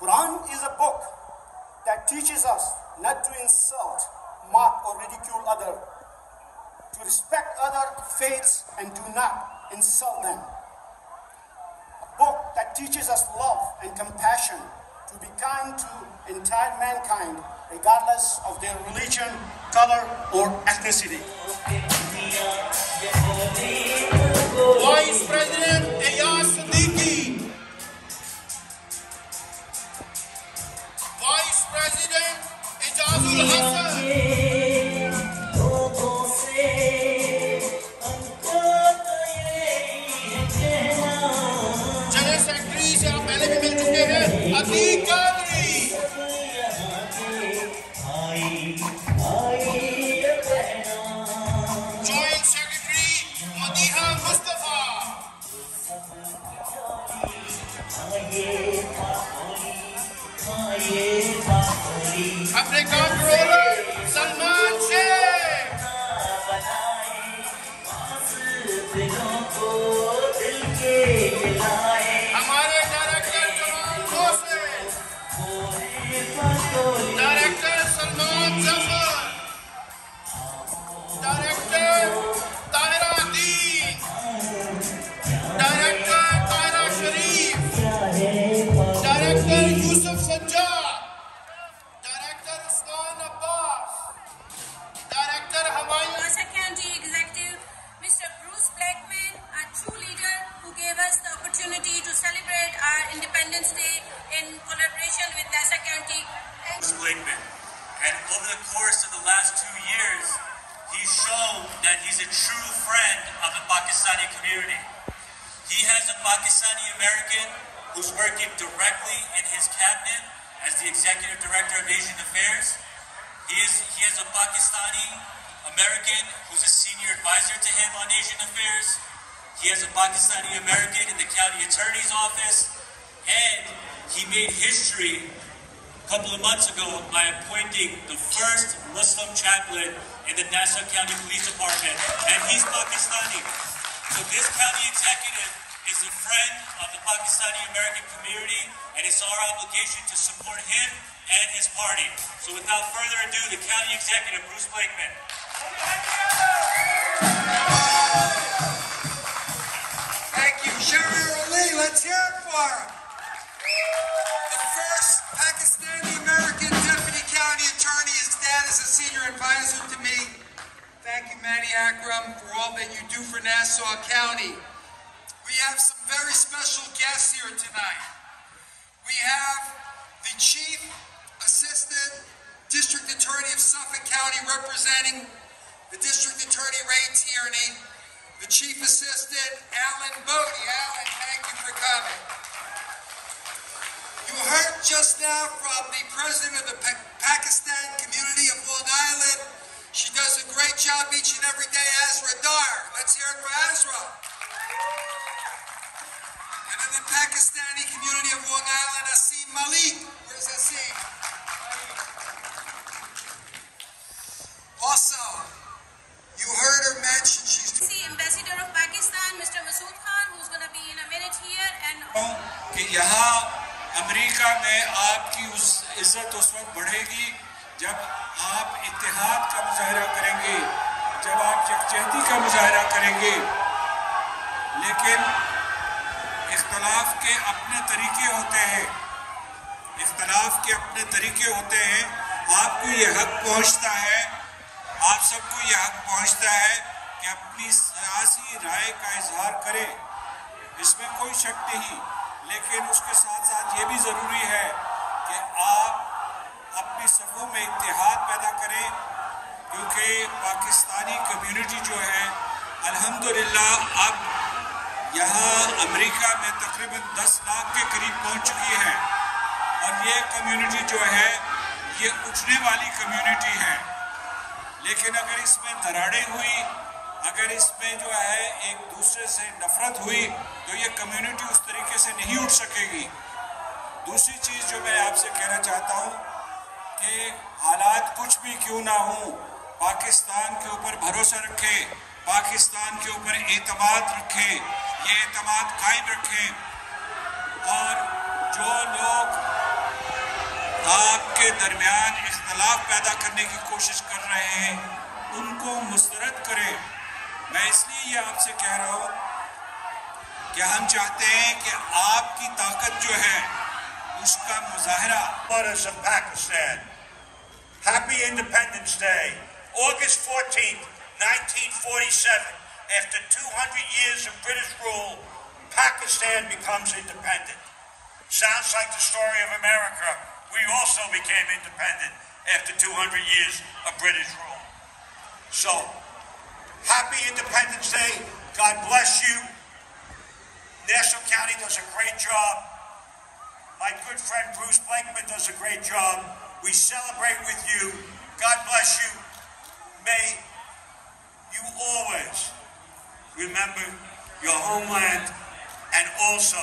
Quran is a book that teaches us not to insult, mock, or ridicule others, to respect other faiths and do not insult them. A book that teaches us love and compassion, to be kind to entire mankind, regardless of their religion, color, or ethnicity. Vice President Ayaz Siddiqui. Vice President Ijazul Hassan. General secretary से आप पहले भी मिल चुके हैं Atiq Qadri. Joint secretary Madiha Mustafa. अपने controller Salman Shaikh. हमारे director Jawan Mohsin, director Salman Zafar, director Tahira Deen, director Tahira Sharif, director Yousuf Sajjad, director Usman Abbas, director Humayun. Nassau County Executive, Mr. Bruce Blakeman, a true leader who gave us the opportunity to celebrate our Independence Day in collaboration with Nassau County. Blakeman. And over the course of the last 2 years, he's shown that he's a true friend of the Pakistani community. He has a Pakistani American who's working directly in his cabinet as the Executive Director of Asian Affairs. He has a Pakistani American who's a senior advisor to him on Asian Affairs. He has a Pakistani American in the County Attorney's Office. And he made history a couple of months ago by appointing the first Muslim chaplain in the Nassau County Police Department. And he's Pakistani. So this county executive is a friend of the Pakistani American community, and it's our obligation to support him and his party. So without further ado, the county executive, Bruce Blakeman. Thank you, Zaheer Ali. Let's hear it for him. The first Pakistani American deputy county attorney is dad as a senior advisor to me. Thank you, Manny Akram, for all that you do for Nassau County. We have some very special guests here tonight. We have the Chief Assistant District Attorney of Suffolk County representing the District Attorney Ray Tierney, the Chief Assistant, Alan Bodie. Alan, thank you for coming. You heard just now from the President of the Pakistan community of Long Island. She does a great job each and every day, Azra Dar. Let's hear it for Azra. And in the Pakistani community of Long Island, Asim Malik. Where's Asim? Also, you heard her mention she's The Ambassador of Pakistan, Mr. Masood Khan, who's going to be in a minute here, and कि यहाँ America में आपकी उस इज्जत उस वक्त बढ़ेगी जब आप इत्तेहाद का मुजाहरा करेंगे, जब आप यकजहती का मुजाहरा करेंगे। लेकिन इख्तलाफ के अपने तरीके होते हैं, इख्तलाफ के अपने तरीके होते हैं। आपको ये हक पहुँचता है, आप सबको ये हक पहुँचता है कि अपनी सियासी राय का इजहार करें, इसमें कोई शक नहीं। लेकिन उसके साथ साथ ये भी ज़रूरी है कि आप अपनी सफ़ों में इत्तेहाद पैदा करें, क्योंकि पाकिस्तानी कम्युनिटी जो है अल्हम्दुलिल्लाह अब यहाँ अमेरिका में तकरीबन 10 लाख के करीब पहुँच चुकी है, और ये कम्युनिटी जो है ये उठने वाली कम्युनिटी है। लेकिन अगर इसमें दरारें हुई, अगर इसमें जो है एक दूसरे से नफरत हुई, तो ये कम्युनिटी उस तरीके से नहीं उठ सकेगी। दूसरी चीज़ जो मैं आपसे कहना चाहता हूँ कि हालात कुछ भी क्यों ना हो, पाकिस्तान के ऊपर भरोसा रखें, पाकिस्तान के ऊपर एतमाद रखें, ये एतमाद कायम रखें। और जो लोग आपके दरमियान इख्तलाफ पैदा करने की कोशिश कर रहे हैं उनको मुस्तरद करें। मैं इसलिए ये आपसे कह रहा हूँ कि हम चाहते हैं कि आपकी ताकत जो है उसका मुजाहरा। Brothers of Pakistan, Happy Independence Day, August 14th, 1947. After 200 years of British rule, Pakistan becomes independent. Sounds like the story of America. We also became independent after 200 years of British rule. So, Happy Independence Day. God bless you. Nassau County does a great job. My good friend Bruce Blakeman does a great job. We celebrate with you. God bless you. May you always remember your homeland and also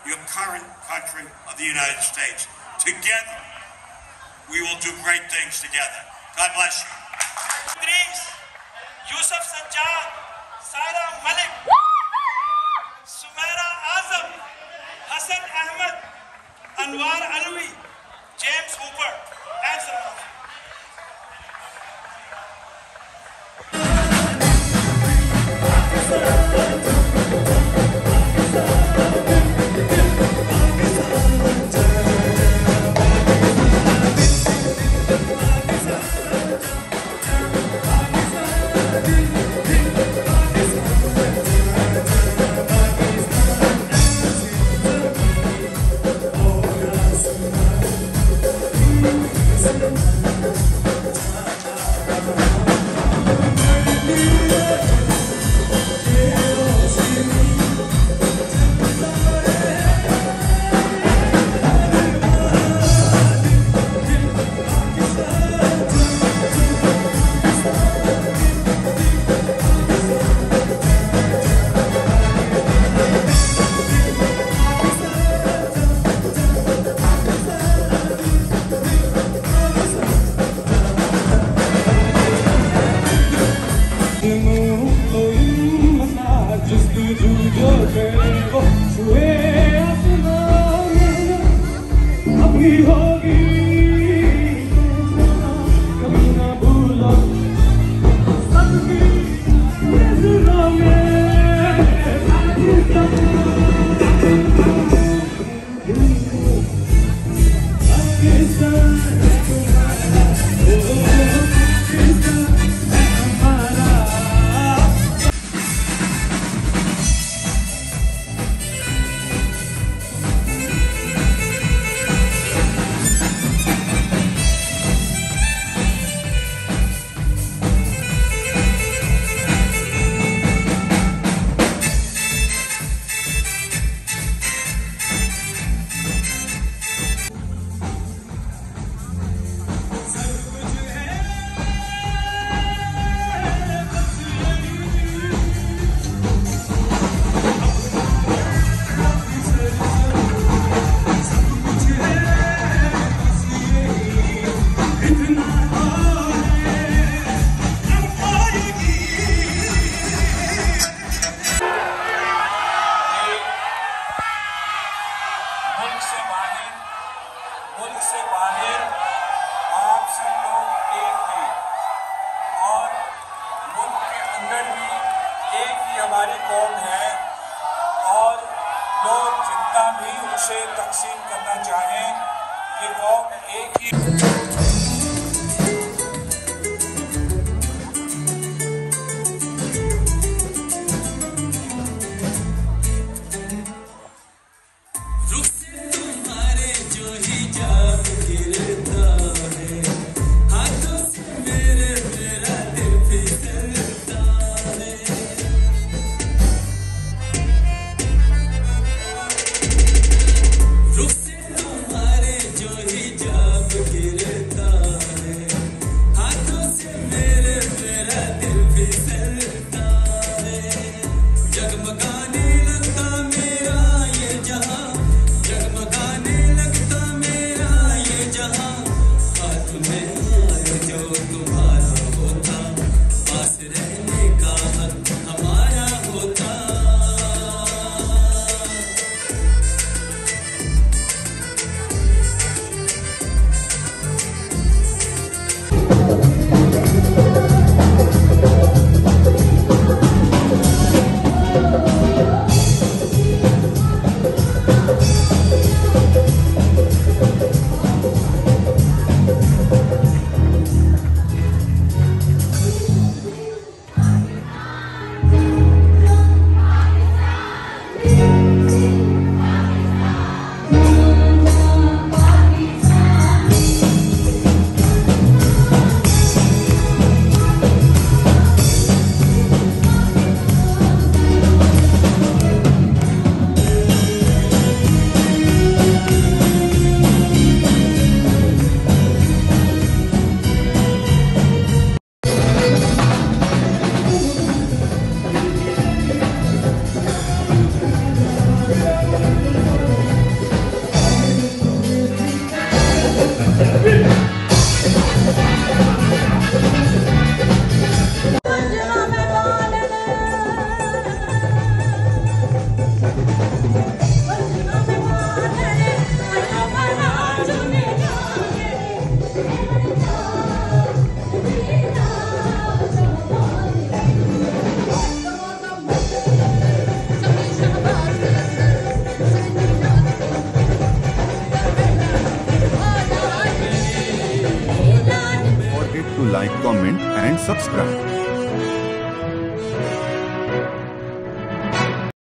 your current country of the United States. Together, we will do great things together. God bless you. Yusuf Sajjad, Saira Malik, Sumaira Azam, Hassan Ahmed, Anwar Alwi, James Hooper, and some others. से तकसीम करना चाहें। ये कौम एक ही like, comment and subscribe.